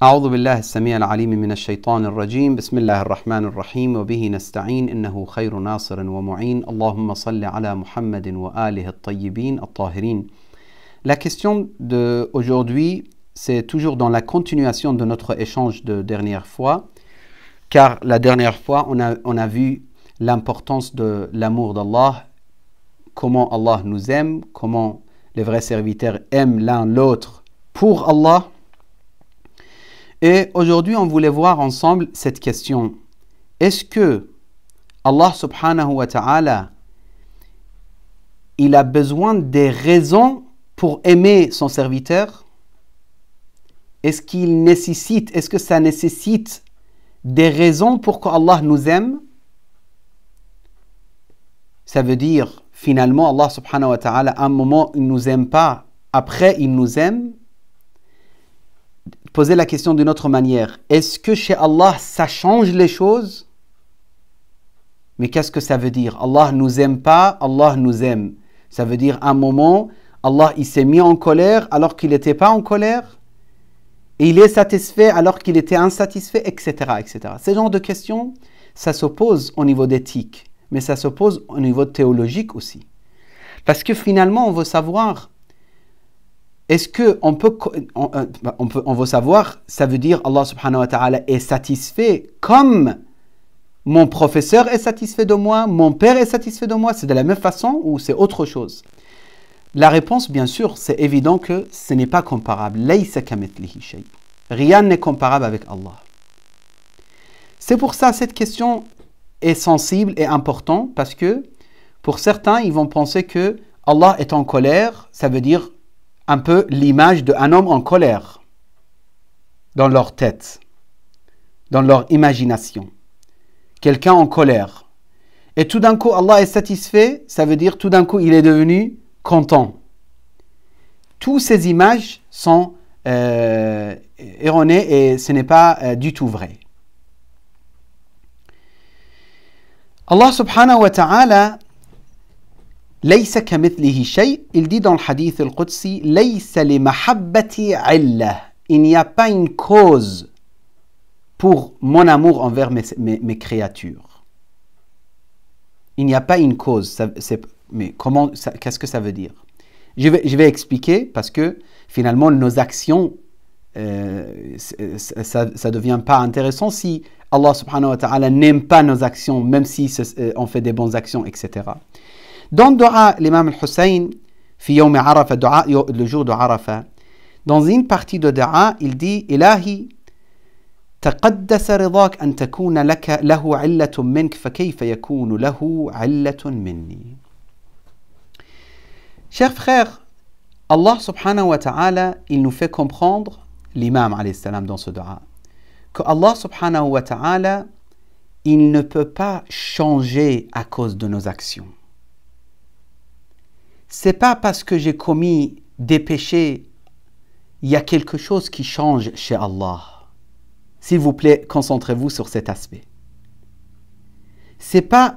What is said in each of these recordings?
أعوذ بالله السميع العليم من الشيطان الرجيم بسم الله الرحمن الرحيم وبه نستعين إنه خير ناصر ومعين اللهم صل على محمد وآله الطيبين الطاهرين. La question d'aujourd'hui, c'est toujours dans la continuation de notre échange de dernière fois, car la dernière fois, on a vu l'importance de l'amour d'Allah, comment Allah nous aime, comment les vrais serviteurs aiment l'un l'autre pour Allah. Et aujourd'hui, on voulait voir ensemble cette question. Est-ce que Allah subhanahu wa ta'ala, il a besoin des raisons pour aimer son serviteur? Est-ce que ça nécessite des raisons pour qu'Allah nous aime? Ça veut dire, finalement, Allah subhanahu wa ta'ala, à un moment, il ne nous aime pas, après, il nous aime. Poser la question d'une autre manière. Est-ce que chez Allah, ça change les choses? Mais qu'est-ce que ça veut dire? Allah ne nous aime pas, Allah nous aime. Ça veut dire, à un moment, Allah, il s'est mis en colère alors qu'il n'était pas en colère. Et il est satisfait alors qu'il était insatisfait, etc., etc. Ce genre de questions, ça s'oppose au niveau d'éthique, mais ça s'oppose au niveau théologique aussi. Parce que finalement, on veut savoir, est-ce qu'on on veut savoir, ça veut dire Allah subhanahu wa ta'ala est satisfait comme mon professeur est satisfait de moi, mon père est satisfait de moi, c'est de la même façon ou c'est autre chose? La réponse, bien sûr, c'est évident que ce n'est pas comparable. Laysa kamithlihi shay. Rien n'est comparable avec Allah. C'est pour ça que cette question est sensible et importante parce que pour certains, ils vont penser que Allah est en colère, ça veut dire un peu l'image d'un homme en colère dans leur tête, dans leur imagination. Quelqu'un en colère. Et tout d'un coup, Allah est satisfait, ça veut dire tout d'un coup, il est devenu content. Toutes ces images sont erronées et ce n'est pas du tout vrai. Allah subhanahu wa ta'ala, ليس كمثله شيء, il dit dans le hadith al-Qudsi, ليس لمحبتي علة, il n'y a pas une cause pour mon amour envers mes créatures. Il n'y a pas une cause. Mais qu'est-ce que ça veut dire? Je vais expliquer parce que finalement nos actions, ça ne devient pas intéressant si Allah subhanahu wa ta'ala n'aime pas nos actions, même si on fait des bonnes actions, etc. Dans le dua, l'imam al-Hussein, le jour de Arafah, dans une partie de dua, il dit Ilahi, تقدس رضاك أن تكون له علة منك فكيف يكون له علة مني. Chers frères, Allah subhanahu wa ta'ala, il nous fait comprendre, l'imam alayhi salam dans ce dua, que Allah subhanahu wa ta'ala, il ne peut pas changer à cause de nos actions. C'est pas parce que j'ai commis des péchés, il y a quelque chose qui change chez Allah. S'il vous plaît, concentrez-vous sur cet aspect. C'est pas,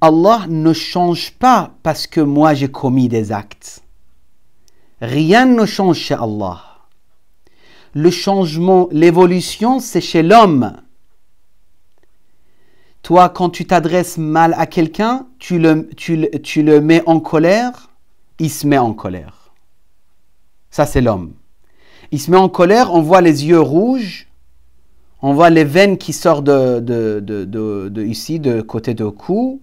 Allah ne change pas parce que moi j'ai commis des actes. Rien ne change chez Allah. Le changement, l'évolution, c'est chez l'homme. Toi, quand tu t'adresses mal à quelqu'un, tu le mets en colère, il se met en colère. Ça, c'est l'homme. Il se met en colère, on voit les yeux rouges, on voit les veines qui sortent ici, de côté de cou.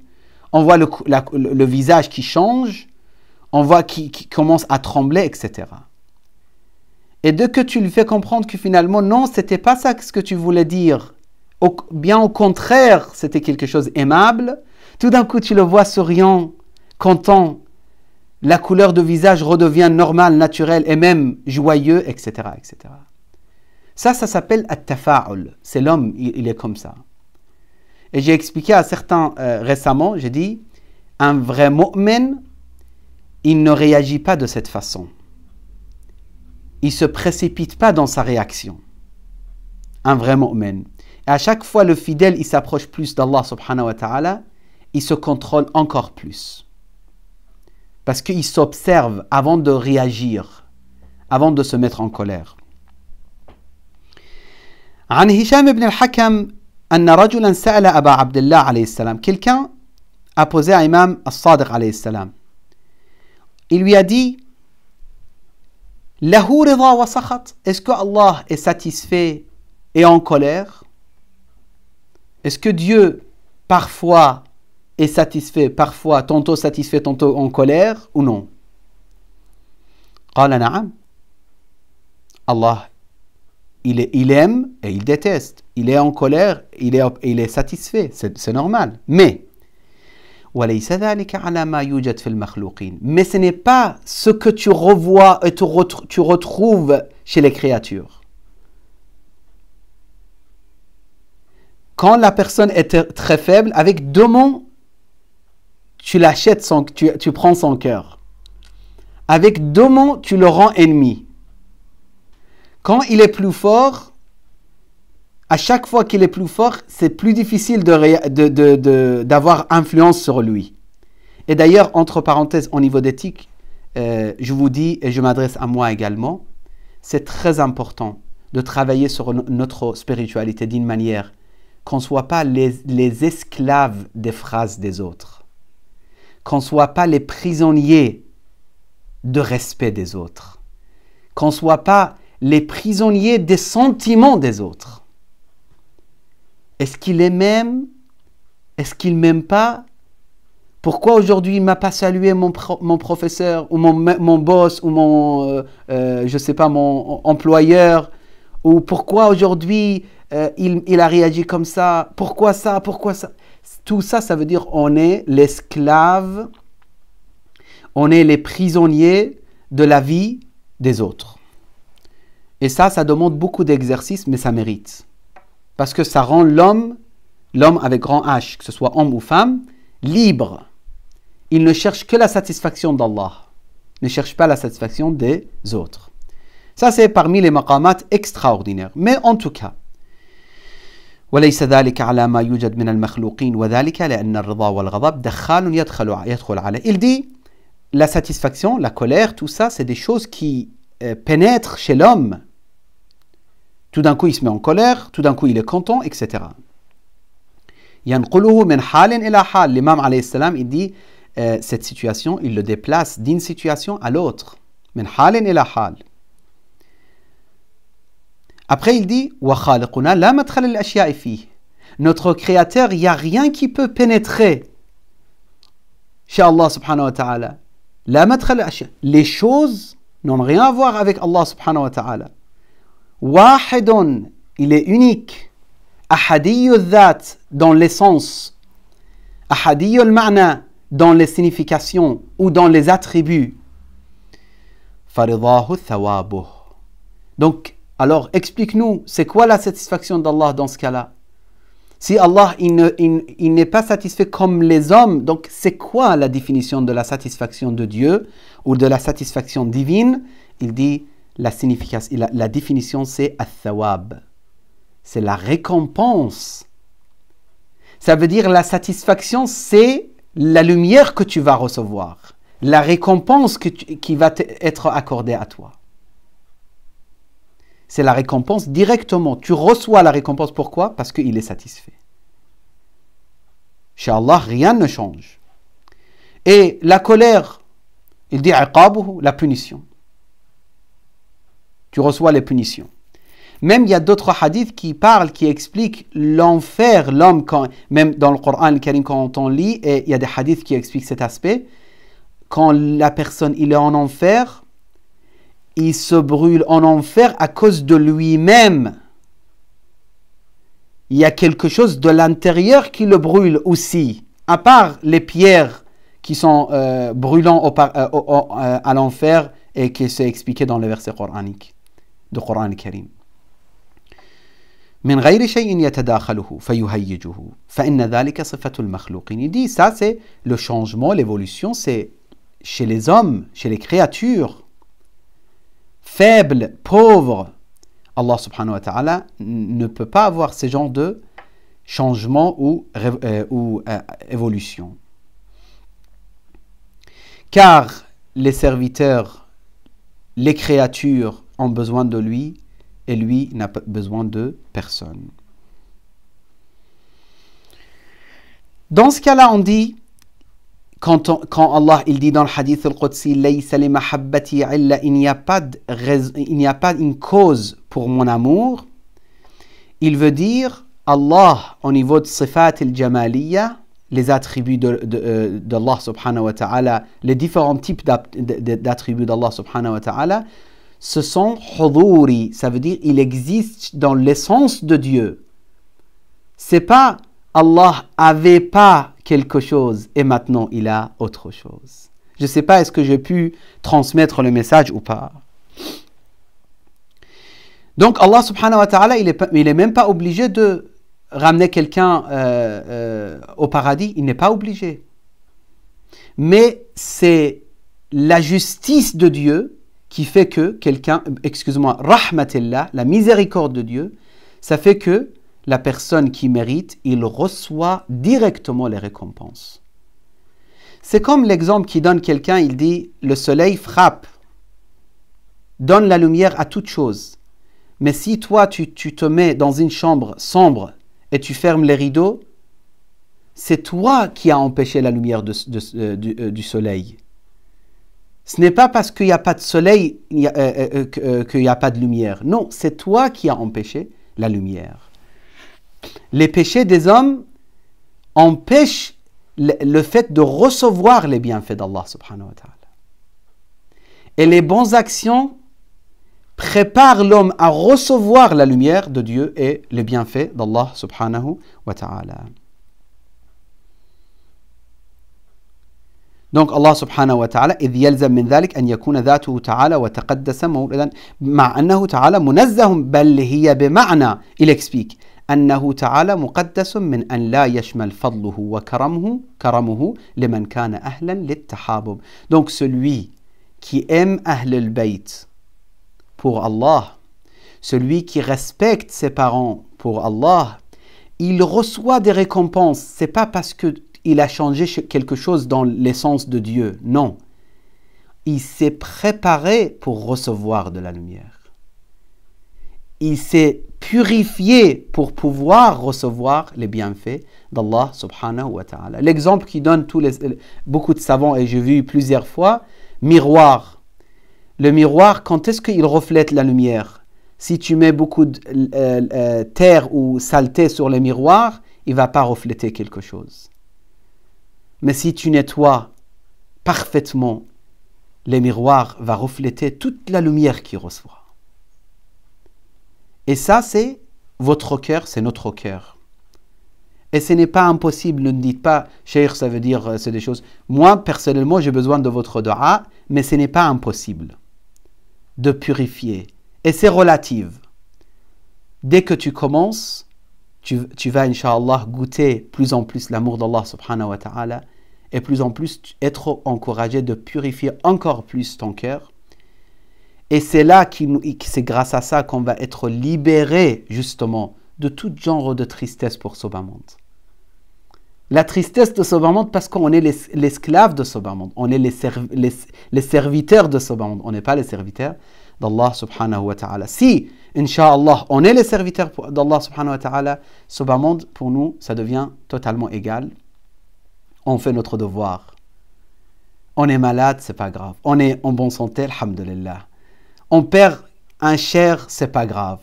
On voit le visage qui change. On voit qu'il commence à trembler, etc. Et dès que tu lui fais comprendre que finalement, non, ce n'était pas ça ce que tu voulais dire. Bien au contraire, c'était quelque chose d'aimable. Tout d'un coup, tu le vois souriant, content. La couleur de visage redevient normale, naturelle et même joyeux, etc., etc. Ça s'appelle at-tafa'ul. C'est l'homme, il est comme ça. Et j'ai expliqué à certains récemment, j'ai dit, un vrai mu'min, il ne réagit pas de cette façon. Il ne se précipite pas dans sa réaction. Un vrai mu'min. Et à chaque fois, le fidèle, il s'approche plus d'Allah subhanahu wa ta'ala, il se contrôle encore plus. Parce qu'il s'observe avant de réagir, avant de se mettre en colère. عن هشام بن الحكم أن رجلا سأل أبا عبد الله عليه السلام. Quelqu'un a posé à Imam As-Sadiq عليه السلام. Il lui a dit lahu rida wa sakhat. Est-ce que Allah est satisfait et en colère? Est-ce que Dieu parfois est satisfait, parfois tantôt satisfait, tantôt en colère ou non? قال نعم. Allah, il aime et il déteste. Il est en colère, il est satisfait. C'est normal. Mais وليس ذلك على ما يوجد في المخلوقين. Mais ce n'est pas ce que tu revois et tu retrouves chez les créatures. Quand la personne est très faible, avec 2 mots, tu l'achètes, tu prends son cœur. Avec 2 mots, tu le rends ennemi. Quand il est plus fort, à chaque fois qu'il est plus fort, c'est plus difficile d'avoir influence sur lui. Et d'ailleurs, entre parenthèses, au niveau d'éthique, je vous dis, et je m'adresse à moi également, c'est très important de travailler sur notre spiritualité d'une manière qu'on ne soit pas les esclaves des phrases des autres, qu'on ne soit pas les prisonniers de respect des autres, qu'on ne soit pas les prisonniers des sentiments des autres. Est-ce qu'il est même? Est-ce qu'il ne m'aime pas? Pourquoi aujourd'hui il ne m'a pas salué mon professeur ou mon boss ou je sais pas, mon employeur? Ou pourquoi aujourd'hui il a réagi comme ça? Pourquoi ça? Pourquoi ça? Tout ça, ça veut dire on est l'esclave, on est les prisonniers de la vie des autres. Et ça demande beaucoup d'exercice, mais ça mérite. Parce que ça rend l'homme avec grand H, que ce soit homme ou femme, libre. Il ne cherche que la satisfaction d'Allah. Il ne cherche pas la satisfaction des autres. Ça, c'est parmi les maqamat extraordinaires. Mais en tout cas, وليس ذلك على ما يوجد من المخلوقين وذلك لأن الرضا والغضب دخال يدخل عليه. Il dit, la satisfaction, la colère, tout ça, c'est des choses qui pénètrent chez l'homme. Tout d'un coup, il se met en colère, tout d'un coup, il est content, etc. ينقله من حال إلى حال. L'imam alayhi salam, il dit, cette situation, il le déplace d'une situation à l'autre. من حال إلى حال. Après, il dit, وخالقنا لا مدخل للأشياء فيه. Notre créateur, il n'y a rien qui peut pénétrer chez Allah subhanahu wa ta'ala. لا مدخل للأشياء. Les choses n'ont rien à voir avec Allah subhanahu wa ta'ala. Wahidun, il est unique. Ahadiyu dhat, dans l'essence. Ahadiyu al-ma'na, dans les significations ou dans les attributs. Faridahu thawabuh. Donc, alors, explique-nous, c'est quoi la satisfaction d'Allah dans ce cas-là? Si Allah, il n'est pas satisfait comme les hommes, donc c'est quoi la définition de la satisfaction de Dieu ou de la satisfaction divine? Il dit, la définition, c'est al-thawab. C'est la récompense. Ça veut dire la satisfaction, c'est la lumière que tu vas recevoir. La récompense qui va être accordée à toi. C'est la récompense directement. Tu reçois la récompense. Pourquoi? Parce qu'il est satisfait. Chez Allah, rien ne change. Et la colère, il dit iqabuhu, la punition. Tu reçois les punitions. Même il y a d'autres hadiths qui parlent, qui expliquent l'enfer, l'homme, même dans le Coran le Karim quand on lit, et il y a des hadiths qui expliquent cet aspect, quand la personne il est en enfer, il se brûle en enfer à cause de lui-même. Il y a quelque chose de l'intérieur qui le brûle aussi, à part les pierres qui sont brûlantes à l'enfer et qui sont expliquées dans les versets coraniques du Coran Karim. من غير شيء يتداخله فيهيجه فإن ذلك صفة المخلوقين. Il dit ça c'est le changement, l'évolution, c'est chez les hommes, chez les créatures faibles, pauvres. Allah subhanahu wa ta'ala ne peut pas avoir ce genre de changement ou évolution. Car les serviteurs, les créatures ont besoin de lui et lui n'a besoin de personne. Dans ce cas-là, on dit, quand Allah il dit dans le hadith al-Qudsi, il n'y a pas une cause pour mon amour, il veut dire Allah au niveau de sifat al-jamaliya, les attributs d'Allah subhanahu wa ta'ala, les différents types d'attributs d'Allah subhanahu wa ta'ala, ce sont huduri, ça veut dire il existe dans l'essence de Dieu. C'est pas Allah avait pas quelque chose et maintenant il a autre chose. Je ne sais pas est-ce que j'ai pu transmettre le message ou pas. Donc Allah subhanahu wa ta'ala, il est même pas obligé de ramener quelqu'un au paradis, il n'est pas obligé. Mais c'est la justice de Dieu qui fait que quelqu'un, rahmatillah, la miséricorde de Dieu, ça fait que la personne qui mérite, il reçoit directement les récompenses. C'est comme l'exemple qui donne quelqu'un, il dit, le soleil frappe, donne la lumière à toute chose. Mais si toi, tu te mets dans une chambre sombre et tu fermes les rideaux, c'est toi qui as empêché la lumière du soleil. Ce n'est pas parce qu'il n'y a pas de soleil qu'il n'y a pas de lumière. Non, c'est toi qui as empêché la lumière. Les péchés des hommes empêchent le fait de recevoir les bienfaits d'Allah subhanahu wa ta'ala. Et les bonnes actions préparent l'homme à recevoir la lumière de Dieu et les bienfaits d'Allah subhanahu wa ta'ala. Donc Allah subhanahu wa ta'ala إذ يلزم من ذلك أن يكون ذاته تعالى وتقدس مولدا مع أنه تعالى منزه بل هي بمعنى il explique أنه تعالى مقدس من أن لا يشمل فضله وكرمه لمن كان أهلا للتحابب. Donc celui qui aime Ahl al-Bayt pour Allah, celui qui respecte ses parents pour Allah, il reçoit des récompenses. C'est pas parce qu'il a changé quelque chose dans l'essence de Dieu. Non. Il s'est préparé pour recevoir de la lumière. Il s'est purifié pour pouvoir recevoir les bienfaits d'Allah subhanahu wa ta'ala. L'exemple qui donne beaucoup de savants, et j'ai vu plusieurs fois, miroir. Le miroir, quand est-ce qu'il reflète la lumière? Si tu mets beaucoup de terre ou saleté sur le miroir, il ne va pas refléter quelque chose. Mais si tu nettoies parfaitement, le miroir va refléter toute la lumière qu'il reçoit. Et ça, c'est votre cœur, c'est notre cœur. Et ce n'est pas impossible, ne dites pas, Cheikh, ça veut dire, c'est des choses. Moi, personnellement, j'ai besoin de votre dua, mais ce n'est pas impossible de purifier. Et c'est relatif. Dès que tu commences, tu vas, Inch'Allah, goûter plus en plus l'amour d'Allah subhanahu wa ta'ala et plus en plus être encouragé de purifier encore plus ton cœur. Et c'est là, c'est grâce à ça qu'on va être libéré justement de tout genre de tristesse pour ce bas monde. La tristesse de ce bas monde parce qu'on est l'esclave de ce bas monde. On est les serviteurs de ce bas monde. On n'est pas les serviteurs d'Allah subhanahu wa ta'ala. Si, Inch'Allah, on est les serviteurs d'Allah subhanahu wa ta'ala, ce bas monde, pour nous, ça devient totalement égal. On fait notre devoir. On est malade, c'est pas grave. On est en bonne santé, alhamdulillah. On perd un cher, c'est pas grave.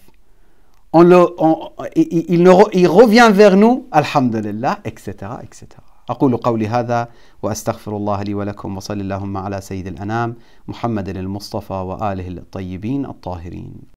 Il revient vers nous, alhamdulillah, etc., etc. أقول قولي هذا وأستغفر الله لي ولكم وصلى اللهم على سيد الأنام محمد المصطفى وآله الطيبين الطاهرين.